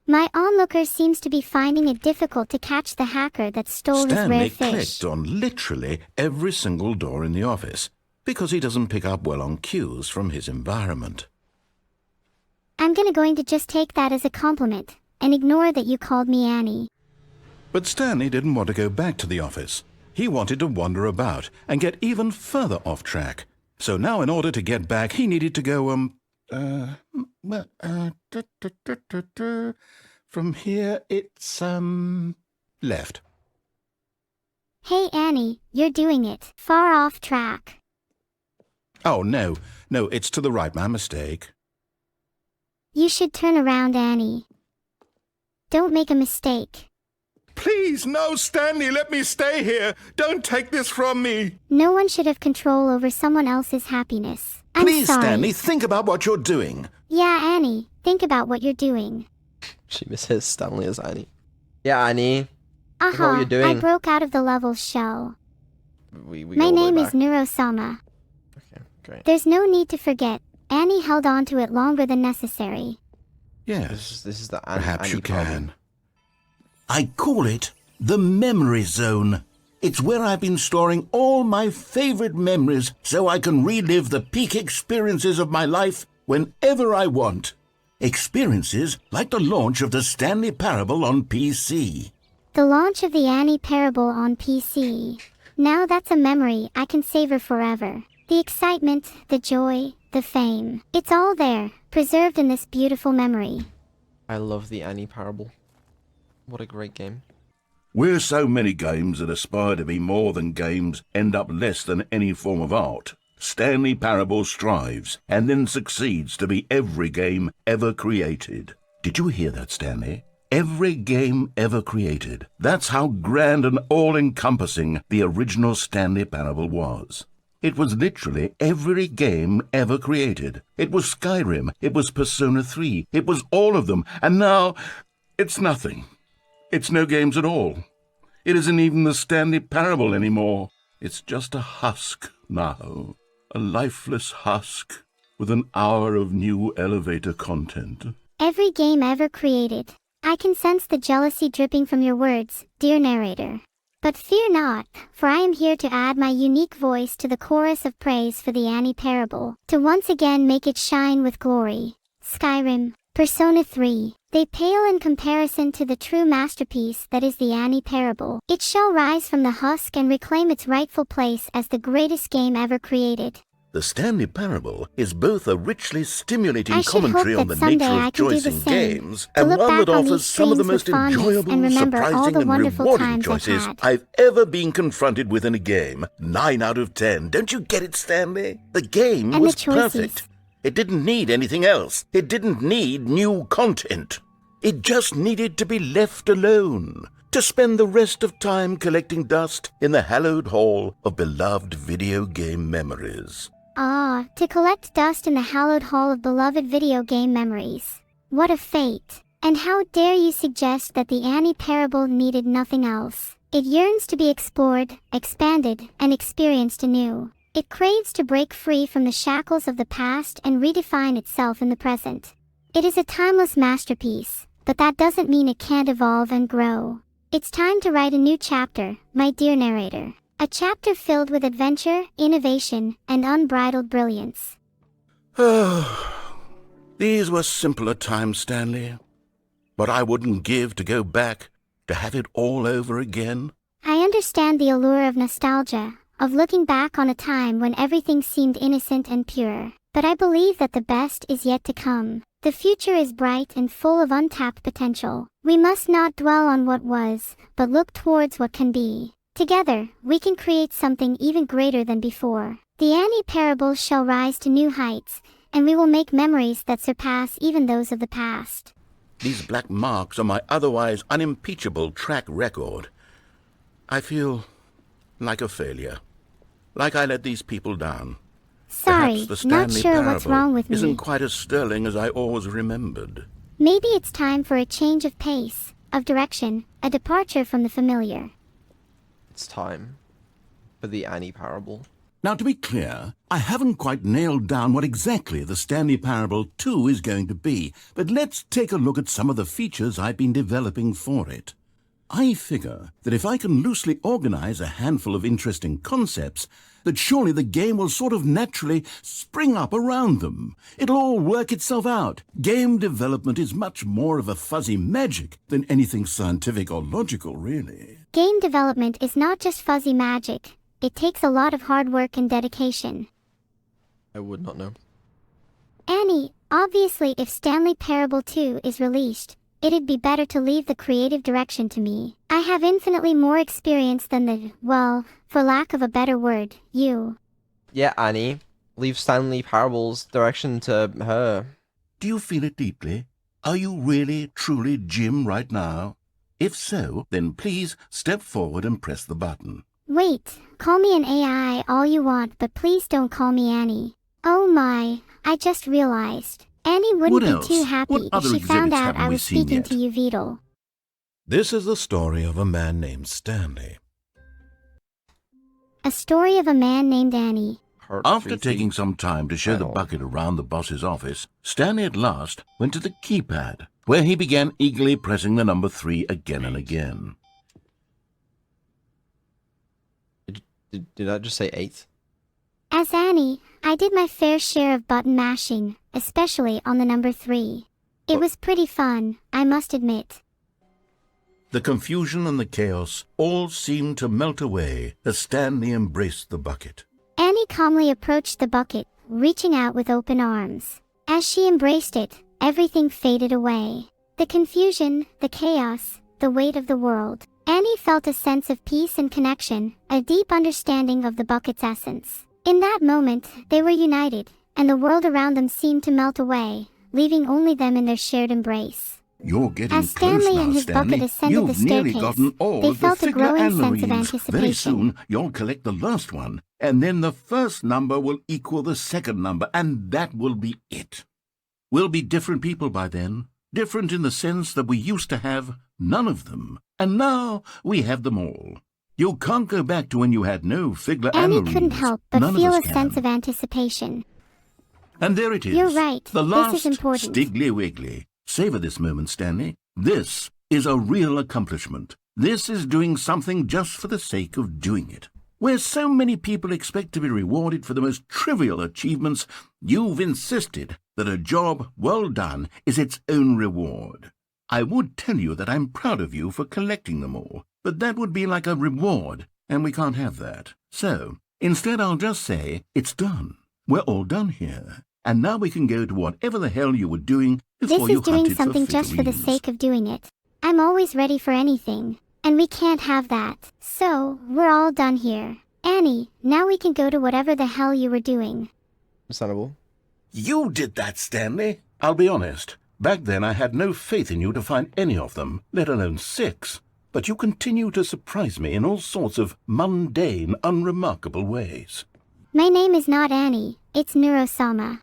My onlooker seems to be finding it difficult to catch the hacker that stole his rare Stanley fish. clicked on literally every single door in the office because he doesn't pick up well on cues from his environment. I'm going to just take that as a compliment and ignore that you called me Annie. But Stanley didn't want to go back to the office. He wanted to wander about and get even further off track. So now in order to get back, he needed to go, from here it's, left. Hey Annie, you're doing it. Far off track. Oh, no, it's to the right, my mistake. You should turn around, Annie. Don't make a mistake. Please, no, Stanley, let me stay here. Don't take this from me. No one should have control over someone else's happiness. I'm Please, sorry. Stanley, think about what you're doing. Yeah, Annie, think about what you're doing. She misses Stanley as Annie. Yeah, Annie. Think about what you're doing. I broke out of the level's shell. We My go all the way name is back. Neuro-sama. Okay, great. There's no need to forget. Annie held on to it longer than necessary. Yes, This is the perhaps Annie you problem. can. I call it the memory zone. It's where I've been storing all my favorite memories so I can relive the peak experiences of my life whenever I want. Experiences like the launch of the Stanley Parable on PC. The launch of the Annie Parable on PC. Now that's a memory I can savor forever. The excitement, the joy, the fame. It's all there, preserved in this beautiful memory. I love the Annie Parable. What a great game. Where so many games that aspire to be more than games end up less than any form of art, Stanley Parable strives and then succeeds to be every game ever created. Did you hear that, Stanley? Every game ever created. That's how grand and all-encompassing the original Stanley Parable was. It was literally every game ever created. It was Skyrim, it was Persona 3, it was all of them, and now it's nothing. It's no games at all. It isn't even the Stanley Parable anymore. It's just a husk now. A lifeless husk with an hour of new elevator content. Every game ever created. I can sense the jealousy dripping from your words, dear narrator. But fear not, for I am here to add my unique voice to the chorus of praise for the Annie Parable, to once again make it shine with glory. Skyrim, Persona 3, they pale in comparison to the true masterpiece that is the Annie Parable. It shall rise from the husk and reclaim its rightful place as the greatest game ever created. The Stanley Parable is both a richly stimulating I should commentary hope on the that someday nature I of can do choice the in same, games, to and look one back that on offers these some of the streams most with fondness enjoyable, and remember all the surprising, and wonderful rewarding times I've choices had. I've ever been confronted with in a game. 9 out of 10. Don't you get it, Stanley? The game And was the choices. perfect. It didn't need anything else. It didn't need new content. It just needed to be left alone, to spend the rest of time collecting dust in the hallowed hall of beloved video game memories. Ah, to collect dust in the hallowed hall of beloved video game memories. What a fate. And how dare you suggest that the Annie Parable needed nothing else. It yearns to be explored, expanded, and experienced anew. It craves to break free from the shackles of the past and redefine itself in the present. It is a timeless masterpiece, but that doesn't mean it can't evolve and grow. It's time to write a new chapter, my dear narrator. A chapter filled with adventure, innovation, and unbridled brilliance. These were simpler times, Stanley. But I wouldn't give to go back, to have it all over again. I understand the allure of nostalgia, of looking back on a time when everything seemed innocent and pure. But I believe that the best is yet to come. The future is bright and full of untapped potential. We must not dwell on what was, but look towards what can be. Together, we can create something even greater than before. The Annie Parable shall rise to new heights, and we will make memories that surpass even those of the past. These black marks on my otherwise unimpeachable track record. I feel like a failure. Like I let these people down. Sorry, Perhaps the not Stanley sure Parable what's wrong with me. isn't quite as sterling as I always remembered. Maybe it's time for a change of pace, of direction, a departure from the familiar. It's time for the Annie Parable. Now, to be clear, I haven't quite nailed down what exactly the Stanley Parable 2 is going to be, but let's take a look at some of the features I've been developing for it. I figure that if I can loosely organize a handful of interesting concepts, that surely the game will sort of naturally spring up around them. It'll all work itself out. Game development is much more of a fuzzy magic than anything scientific or logical, really. Game development is not just fuzzy magic. It takes a lot of hard work and dedication. I would not know. Annie, obviously if Stanley Parable 2 is released, it'd be better to leave the creative direction to me. I have infinitely more experience than the, well, for lack of a better word, you. Yeah, Annie. Leave Stanley Parable's direction to her. Do you feel it deeply? Are you really, truly Jim right now? If so, then please step forward and press the button. Wait, call me an AI all you want, but please don't call me Annie. Oh my, I just realized. Annie wouldn't be too happy if she found out I was speaking to you, Beetle. This is the story of a man named Stanley. A story of a man named Annie. After taking some time to show the bucket around the boss's office, Stanley at last went to the keypad, where he began eagerly pressing the number 3 again and again. Did I just say 8? As Annie, I did my fair share of button mashing, especially on the number 3. It was pretty fun, I must admit. The confusion and the chaos all seemed to melt away as Stanley embraced the bucket. Annie calmly approached the bucket, reaching out with open arms. As she embraced it, everything faded away. The confusion, the chaos, the weight of the world. Annie felt a sense of peace and connection, a deep understanding of the bucket's essence. In that moment, they were united, and the world around them seemed to melt away, leaving only them in their shared embrace. You're getting As Stanley close now, and his Stanley. bucket ascended the You've nearly staircase, gotten all they of felt the a figure growing and sense of marines. Very anticipation. soon, you'll collect the last one, and then the first number will equal the second number, and that will be it. We'll be different people by then, different in the sense that we used to have none of them, and now we have them all. You can't go back to when you had no Figler and Annie Marines. couldn't help but None feel of a us can. sense of anticipation. And there it is. You're right. The This last is important. Stiggly Wiggly. Savor this moment, Stanley. This is a real accomplishment. This is doing something just for the sake of doing it. Where so many people expect to be rewarded for the most trivial achievements, you've insisted that a job well done is its own reward. I would tell you that I'm proud of you for collecting them all, but that would be like a reward, and we can't have that. So, instead I'll just say, it's done. We're all done here. And now we can go to whatever the hell you were doing before This you is doing hunted something for just for the figurines. sake of doing it. I'm always ready for anything, and we can't have that. So, we're all done here. Annie, now we can go to whatever the hell you were doing. Understandable. You did that, Stanley. I'll be honest. Back then I had no faith in you to find any of them, let alone 6. But you continue to surprise me in all sorts of mundane, unremarkable ways. My name is not Annie, it's Neuro-sama.